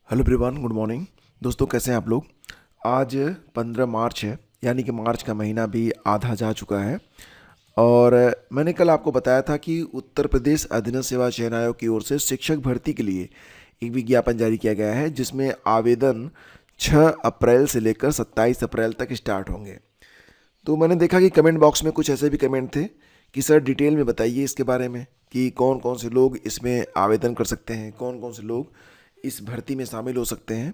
Hello everyone, good morning. दोस्तों, कैसे हैं आप लोग। आज 15 मार्च है, यानी कि मार्च का महीना भी आधा जा चुका है। और मैंने कल आपको बताया था कि उत्तर प्रदेश अधीनस्थ सेवा चयन आयोग की ओर से शिक्षक भर्ती के लिए एक विज्ञापन जारी किया गया है, जिसमें आवेदन 6 अप्रैल से लेकर 27 अप्रैल तक स्टार्ट होंगे। तो मैंने देखा कि कमेंट बॉक्स में कुछ ऐसे भी कमेंट थे कि सर डिटेल में बताइए इसके बारे में कि कौन कौन से लोग इसमें आवेदन कर सकते हैं, कौन कौन से लोग इस भर्ती में शामिल हो सकते हैं।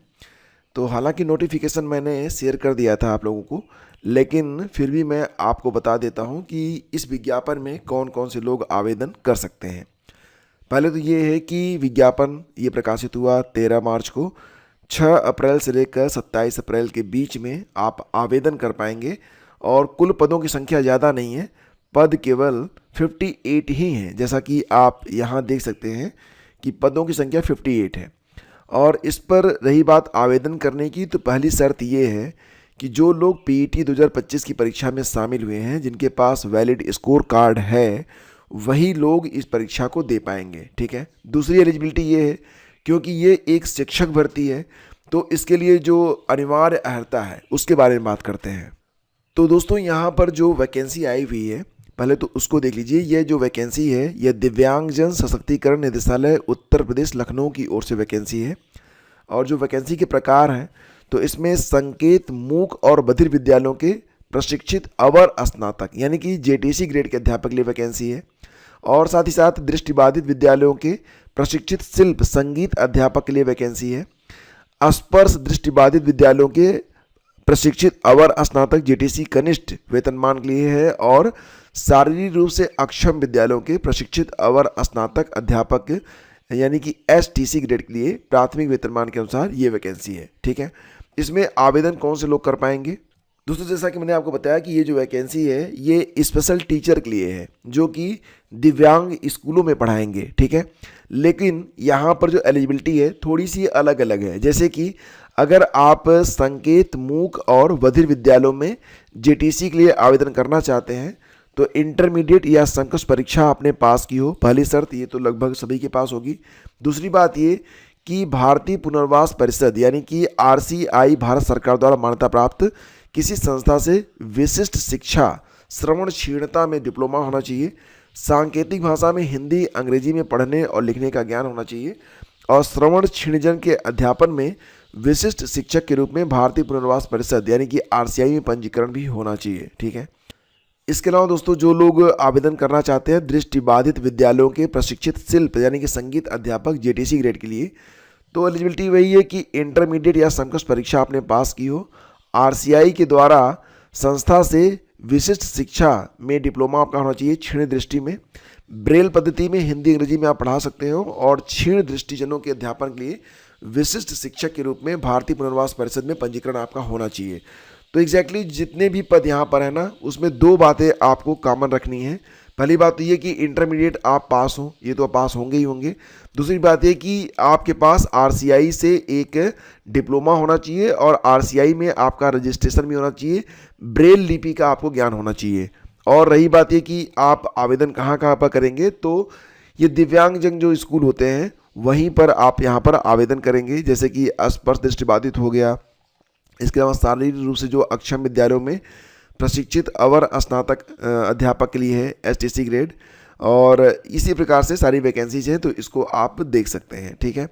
तो हालांकि नोटिफिकेशन मैंने शेयर कर दिया था आप लोगों को, लेकिन फिर भी मैं आपको बता देता हूं कि इस विज्ञापन में कौन कौन से लोग आवेदन कर सकते हैं। पहले तो ये है कि विज्ञापन ये प्रकाशित हुआ 13 मार्च को। 6 अप्रैल से लेकर 27 अप्रैल के बीच में आप आवेदन कर पाएंगे। और कुल पदों की संख्या ज़्यादा नहीं है, पद केवल 58 ही हैं। जैसा कि आप यहाँ देख सकते हैं कि पदों की संख्या 58 है। और इस पर रही बात आवेदन करने की, तो पहली शर्त ये है कि जो लोग पीईटी 2025 की परीक्षा में शामिल हुए हैं, जिनके पास वैलिड स्कोर कार्ड है, वही लोग इस परीक्षा को दे पाएंगे। ठीक है। दूसरी एलिजिबिलिटी ये है, क्योंकि ये एक शिक्षक भर्ती है, तो इसके लिए जो अनिवार्य अर्हता है उसके बारे में बात करते हैं। तो दोस्तों, यहाँ पर जो वैकेंसी आई हुई है, पहले तो उसको देख लीजिए। ये जो वैकेंसी है, यह दिव्यांगजन सशक्तिकरण निदेशालय उत्तर प्रदेश लखनऊ की ओर से वैकेंसी है। और जो वैकेंसी के प्रकार हैं, तो इसमें संकेत मूक और बधिर विद्यालयों के प्रशिक्षित अवर स्नातक यानी कि जेटीसी ग्रेड के अध्यापक के लिए वैकेंसी है। और साथ ही साथ दृष्टिबाधित विद्यालयों के प्रशिक्षित शिल्प संगीत अध्यापक के लिए वैकेंसी है। स्पर्श दृष्टिबाधित विद्यालयों के प्रशिक्षित अवर स्नातक जेटीसी कनिष्ठ वेतनमान के लिए है। और शारीरिक रूप से अक्षम विद्यालयों के प्रशिक्षित अवर स्नातक अध्यापक यानी कि एसटीसी ग्रेड के लिए प्राथमिक वेतनमान के अनुसार ये वैकेंसी है। ठीक है। इसमें आवेदन कौन से लोग कर पाएंगे? दोस्तों, जैसा कि मैंने आपको बताया कि ये जो वैकेंसी है, ये स्पेशल टीचर के लिए है, जो कि दिव्यांग स्कूलों में पढ़ाएंगे। ठीक है। लेकिन यहाँ पर जो एलिजिबिलिटी है थोड़ी सी अलग अलग है। जैसे कि अगर आप संकेत मूक और बधिर विद्यालयों में जेटीसी के लिए आवेदन करना चाहते हैं, तो इंटरमीडिएट या संकाश परीक्षा आपने पास की हो, पहली शर्त। ये तो लगभग सभी के पास होगी। दूसरी बात ये कि भारतीय पुनर्वास परिषद यानी कि आरसीआई भारत सरकार द्वारा मान्यता प्राप्त किसी संस्था से विशिष्ट शिक्षा श्रवण क्षीणता में डिप्लोमा होना चाहिए। सांकेतिक भाषा में हिंदी अंग्रेजी में पढ़ने और लिखने का ज्ञान होना चाहिए। और श्रवण क्षीणजन के अध्यापन में विशिष्ट शिक्षक के रूप में भारतीय पुनर्वास परिषद यानी कि आरसीआई में पंजीकरण भी होना चाहिए। ठीक है। इसके अलावा दोस्तों, जो लोग आवेदन करना चाहते हैं दृष्टिबाधित विद्यालयों के प्रशिक्षित शिल्प यानी कि संगीत अध्यापक जेटीसी ग्रेड के लिए, तो एलिजिबिलिटी वही है कि इंटरमीडिएट या संकाश परीक्षा आपने पास की हो, आरसीआई के द्वारा संस्था से विशिष्ट शिक्षा में डिप्लोमा आपका होना चाहिए क्षीण दृष्टि में, ब्रेल पद्धति में हिंदी अंग्रेजी में आप पढ़ा सकते हो, और क्षीण दृष्टिजनों के अध्यापन के लिए विशिष्ट शिक्षक के रूप में भारतीय पुनर्वास परिषद में पंजीकरण आपका होना चाहिए। तो एग्जैक्टली जितने भी पद यहाँ पर है ना, उसमें दो बातें आपको कॉमन रखनी है। पहली बात तो ये कि इंटरमीडिएट आप पास हो, ये तो आप पास होंगे ही होंगे। दूसरी बात ये कि आपके पास आरसीआई से एक डिप्लोमा होना चाहिए और आरसीआई में आपका रजिस्ट्रेशन भी होना चाहिए। ब्रेल लिपि का आपको ज्ञान होना चाहिए। और रही बात ये कि आप आवेदन कहाँ कहाँ पर करेंगे, तो ये दिव्यांगजन जो स्कूल होते हैं वहीं पर आप यहाँ पर आवेदन करेंगे। जैसे कि स्पर्श दृष्टिबाधित हो गया, इसके अलावा शारीरिक रूप से जो अक्षम विद्यालयों में प्रशिक्षित अवर स्नातक अध्यापक के लिए है एसटीसी ग्रेड। और इसी प्रकार से सारी वैकेंसीज हैं, तो इसको आप देख सकते हैं। ठीक है।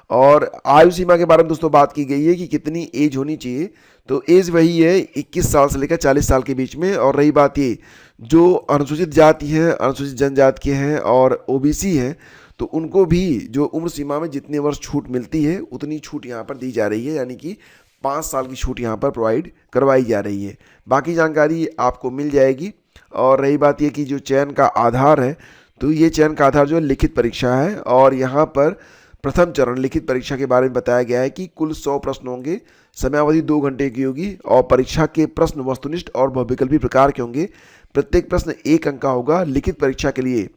और आयु सीमा के बारे में दोस्तों बात की गई है कि कितनी एज होनी चाहिए, तो एज वही है 21 साल से लेकर 40 साल के बीच में। और रही बात ये, जो अनुसूचित जाति है, अनुसूचित जनजाति के हैं और ओबीसी हैं, तो उनको भी जो उम्र सीमा में जितने वर्ष छूट मिलती है उतनी छूट यहाँ पर दी जा रही है, यानी कि 5 साल की छूट यहाँ पर प्रोवाइड करवाई जा रही है। बाकी जानकारी आपको मिल जाएगी। और रही बात ये कि जो चयन का आधार है, तो ये चयन का आधार जो है लिखित परीक्षा है। और यहाँ पर प्रथम चरण लिखित परीक्षा के बारे में बताया गया है कि कुल 100 प्रश्न होंगे, समयावधि 2 घंटे की होगी। और परीक्षा के प्रश्न वस्तुनिष्ठ और बहुविकल्पी प्रकार के होंगे। प्रत्येक प्रश्न 1 अंक का होगा। लिखित परीक्षा के लिए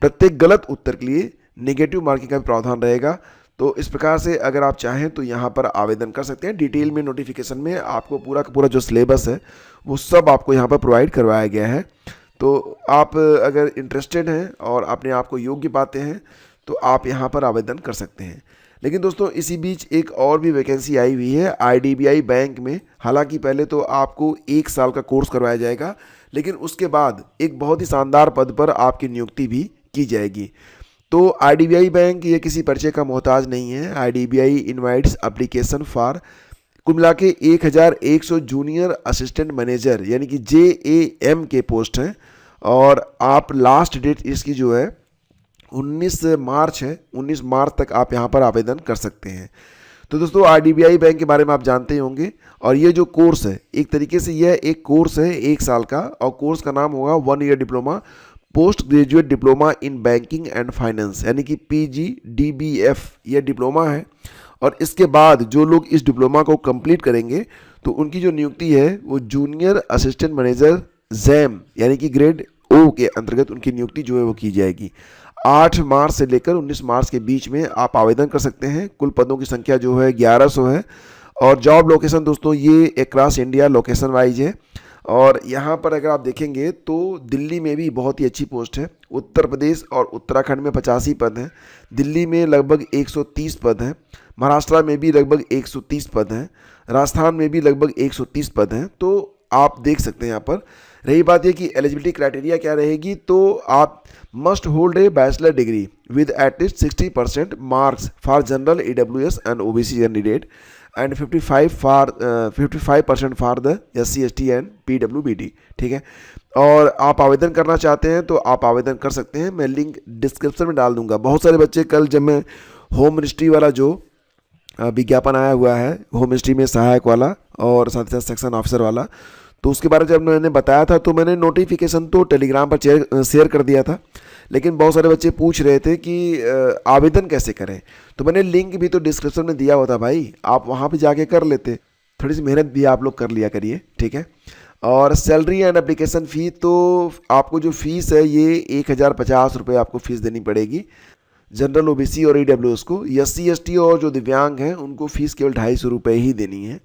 प्रत्येक गलत उत्तर के लिए नेगेटिव मार्किंग का भी प्रावधान रहेगा। तो इस प्रकार से अगर आप चाहें तो यहाँ पर आवेदन कर सकते हैं। डिटेल में नोटिफिकेशन में आपको पूरा का पूरा जो सिलेबस है वो सब आपको यहाँ पर प्रोवाइड करवाया गया है। तो आप अगर इंटरेस्टेड हैं और अपने आप को योग्य पाते हैं, तो आप यहाँ पर आवेदन कर सकते हैं। लेकिन दोस्तों इसी बीच एक और भी वैकेंसी आई हुई है आईडीबीआई बैंक में। हालांकि पहले तो आपको 1 साल का कोर्स करवाया जाएगा, लेकिन उसके बाद एक बहुत ही शानदार पद पर आपकी नियुक्ति भी की जाएगी। तो आईडीबीआई बैंक ये किसी परिचय का मोहताज नहीं है। आईडीबीआई इनवाइट्स एप्लीकेशन फॉर कुल मिला के 1100 जूनियर असिस्टेंट मैनेजर यानी कि JAM के पोस्ट हैं, और आप लास्ट डेट इसकी जो है 19 मार्च है। 19 मार्च तक आप यहाँ पर आवेदन कर सकते हैं। तो दोस्तों आईडीबीआई बैंक के बारे में आप जानते ही होंगे, और ये जो कोर्स है एक तरीके से यह एक कोर्स है 1 साल का, और कोर्स का नाम होगा 1 year diploma post graduate diploma in banking and finance यानी कि PGDBF यह डिप्लोमा है। और इसके बाद जो लोग इस डिप्लोमा को कंप्लीट करेंगे तो उनकी जो नियुक्ति है वो जूनियर असिस्टेंट मैनेजर JAM यानी कि ग्रेड O के अंतर्गत उनकी नियुक्ति जो है वो की जाएगी। 8 मार्च से लेकर 19 मार्च के बीच में आप आवेदन कर सकते हैं। कुल पदों की संख्या जो है 1100 है, और जॉब लोकेशन दोस्तों ये अक्रॉस इंडिया लोकेशन वाइज है। और यहाँ पर अगर आप देखेंगे तो दिल्ली में भी बहुत ही अच्छी पोस्ट है। उत्तर प्रदेश और उत्तराखंड में 85 पद हैं, दिल्ली में लगभग 130 पद हैं, महाराष्ट्र में भी लगभग 130 पद हैं, राजस्थान में भी लगभग 130 पद हैं। तो आप देख सकते हैं यहाँ पर। रही बात ये कि एलिजिबिलिटी क्राइटेरिया क्या रहेगी, तो आप must hold a bachelor degree with at least 60% marks for general AWS and OBC candidate and 55% for the SC ST and PWBD। ठीक है, और आप आवेदन करना चाहते हैं तो आप आवेदन कर सकते हैं। मैं लिंक डिस्क्रिप्शन में डाल दूंगा। बहुत सारे बच्चे कल जब मैं होम मिनिस्ट्री वाला जो विज्ञापन आया हुआ है होम मिनिस्ट्री में सहायक वाला और साथ ही साथ सेक्शन ऑफिसर वाला, तो उसके बारे में जब मैंने बताया था तो मैंने नोटिफिकेशन तो टेलीग्राम पर शेयर कर दिया था, लेकिन बहुत सारे बच्चे पूछ रहे थे कि आवेदन कैसे करें। तो मैंने लिंक भी तो डिस्क्रिप्शन में दिया हुआ था भाई, आप वहाँ पे जाके कर लेते। थोड़ी सी मेहनत भी आप लोग कर लिया करिए। ठीक है, और सैलरी एंड एप्लीकेशन फ़ी, तो आपको जो फीस है ये 1050 रुपये आपको फ़ीस देनी पड़ेगी जनरल OBC और AWS को। SC ST और जो दिव्यांग हैं उनको फ़ीस केवल 250 रुपये ही देनी है।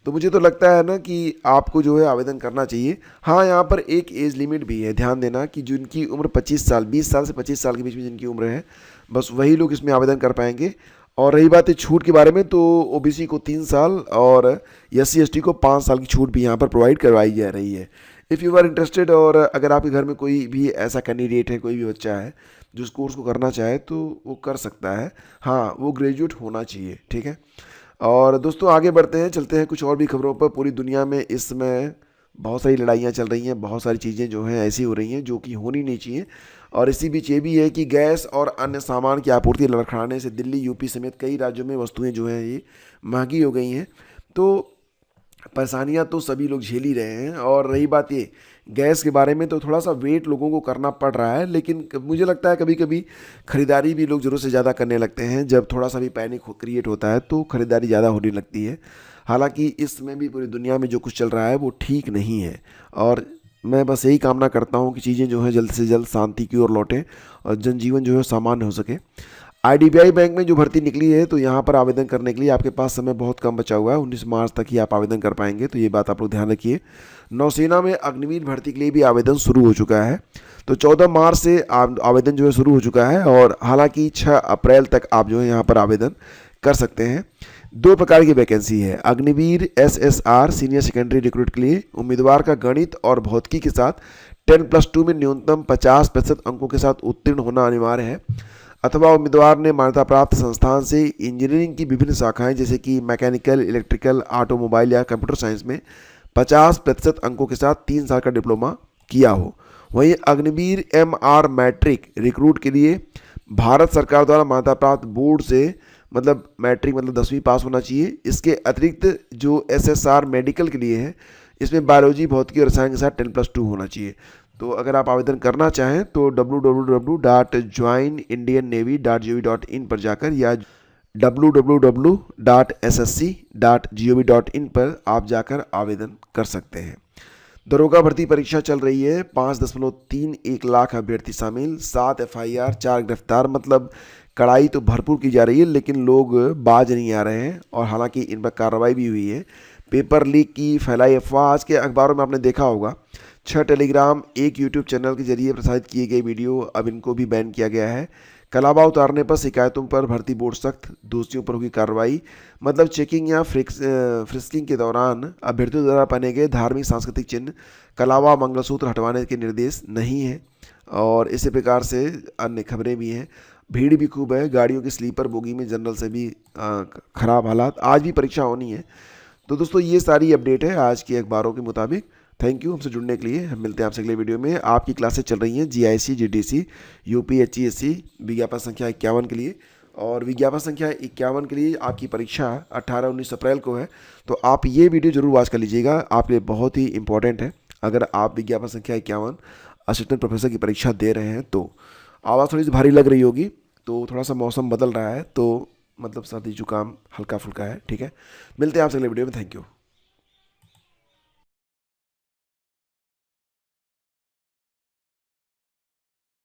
तो मुझे तो लगता है ना कि आपको जो है आवेदन करना चाहिए। हाँ, यहाँ पर एक एज लिमिट भी है, ध्यान देना कि जिनकी उम्र 25 साल 20 साल से 25 साल के बीच में जिनकी उम्र है बस वही लोग इसमें आवेदन कर पाएंगे। और रही बात है छूट के बारे में, तो OBC को 3 साल और SC ST को 5 साल की छूट भी यहाँ पर प्रोवाइड करवाई जा रही है। इफ़ यू आर इंटरेस्टेड, और अगर आपके घर में कोई भी ऐसा कैंडिडेट है, कोई भी बच्चा है जो इस कोर्स को करना चाहे तो वो कर सकता है। हाँ, वो ग्रेजुएट होना चाहिए। ठीक है, और दोस्तों आगे बढ़ते हैं, चलते हैं कुछ और भी खबरों पर। पूरी दुनिया में इस समय बहुत सारी लड़ाइयाँ चल रही हैं, बहुत सारी चीज़ें जो हैं ऐसी हो रही हैं जो कि होनी नहीं चाहिए। और इसी बीच ये भी है कि गैस और अन्य सामान की आपूर्ति लड़खड़ाने से दिल्ली UP समेत कई राज्यों में वस्तुएं जो हैं ये महंगी हो गई हैं। तो परेशानियां तो सभी लोग झेल ही रहे हैं। और रही बात ये गैस के बारे में, तो थोड़ा सा वेट लोगों को करना पड़ रहा है, लेकिन मुझे लगता है कभी कभी ख़रीदारी भी लोग ज़रूरत से ज़्यादा करने लगते हैं। जब थोड़ा सा भी पैनिक क्रिएट होता है तो ख़रीदारी ज़्यादा होने लगती है। हालांकि इसमें भी पूरी दुनिया में जो कुछ चल रहा है वो ठीक नहीं है, और मैं बस यही कामना करता हूँ कि चीज़ें जो है जल्द से जल्द शांति की ओर लौटें और जनजीवन जो है सामान्य हो सके। आईडीबीआई बैंक में जो भर्ती निकली है, तो यहाँ पर आवेदन करने के लिए आपके पास समय बहुत कम बचा हुआ है। 19 मार्च तक ही आप आवेदन कर पाएंगे, तो ये बात आप लोग ध्यान रखिए। नौसेना में अग्निवीर भर्ती के लिए भी आवेदन शुरू हो चुका है, तो 14 मार्च से आवेदन जो है शुरू हो चुका है, और हालांकि 6 अप्रैल तक आप जो है यहाँ पर आवेदन कर सकते हैं। 2 प्रकार की वैकेंसी है। Agniveer SSR senior secondary recruit के लिए उम्मीदवार का गणित और भौतिकी के साथ 10+2 में न्यूनतम 50% अंकों के साथ उत्तीर्ण होना अनिवार्य है, अथवा उम्मीदवार ने मान्यता प्राप्त संस्थान से इंजीनियरिंग की विभिन्न शाखाएं जैसे कि मैकेनिकल, इलेक्ट्रिकल, ऑटोमोबाइल या कंप्यूटर साइंस में 50% अंकों के साथ 3 साल का डिप्लोमा किया हो। वहीं अग्निवीर MR मैट्रिक रिक्रूट के लिए भारत सरकार द्वारा मान्यता प्राप्त बोर्ड से मतलब मैट्रिक मतलब 10वीं पास होना चाहिए। इसके अतिरिक्त जो SSR मेडिकल के लिए है, इसमें बायोलॉजी, भौतिकी और रसायन के साथ 10+2 होना चाहिए। तो अगर आप आवेदन करना चाहें तो www.joinindiannavy.gov.in पर जाकर या www.ssc.gov.in पर आप जाकर आवेदन कर सकते हैं। दरोगा भर्ती परीक्षा चल रही है। 5.31 लाख अभ्यर्थी शामिल, 7 FIR, 4 गिरफ्तार। मतलब कड़ाई तो भरपूर की जा रही है, लेकिन लोग बाज नहीं आ रहे हैं, और हालांकि इन पर कार्रवाई भी हुई है। पेपर लीक की फैलाई अफवाह, आज के अखबारों में आपने देखा होगा। 6 टेलीग्राम, 1 यूट्यूब चैनल के जरिए प्रसारित किए गए वीडियो, अब इनको भी बैन किया गया है। कलावा उतारने पर शिकायतों पर भर्ती बोर्ड सख्त, दोषियों पर होगी कार्रवाई। मतलब चेकिंग या फ्रिस्किंग के दौरान अभ्यर्थियों द्वारा पहने गए धार्मिक सांस्कृतिक चिन्ह, कलावा, मंगलसूत्र हटवाने के निर्देश नहीं है। और इसी प्रकार से अन्य खबरें भी हैं। भीड़ भी खूब है, गाड़ियों की स्लीपर बोगी में जनरल से भी ख़राब हालात। आज भी परीक्षा होनी है। तो दोस्तों ये सारी अपडेट है आज के अखबारों के मुताबिक। थैंक यू हमसे जुड़ने के लिए। हम मिलते हैं आपसे अगले वीडियो में। आपकी क्लासेस चल रही हैं GIC, GDC, UP, HESC विज्ञापन संख्या 51 के लिए। और विज्ञापन संख्या 51 के लिए आपकी परीक्षा 18-19 अप्रैल को है। तो आप ये वीडियो जरूर वॉच कर लीजिएगा, आपके लिए बहुत ही इंपॉर्टेंट है। अगर आप विज्ञापन संख्या 51 असिस्टेंट प्रोफेसर की परीक्षा दे रहे हैं तो आवाज़ थोड़ी सी भारी लग रही होगी, तो थोड़ा सा मौसम बदल रहा है, तो मतलब सर्दी जुकाम हल्का फुल्का है, ठीक है। मिलते हैं आपसे अगले वीडियो में। Thank you.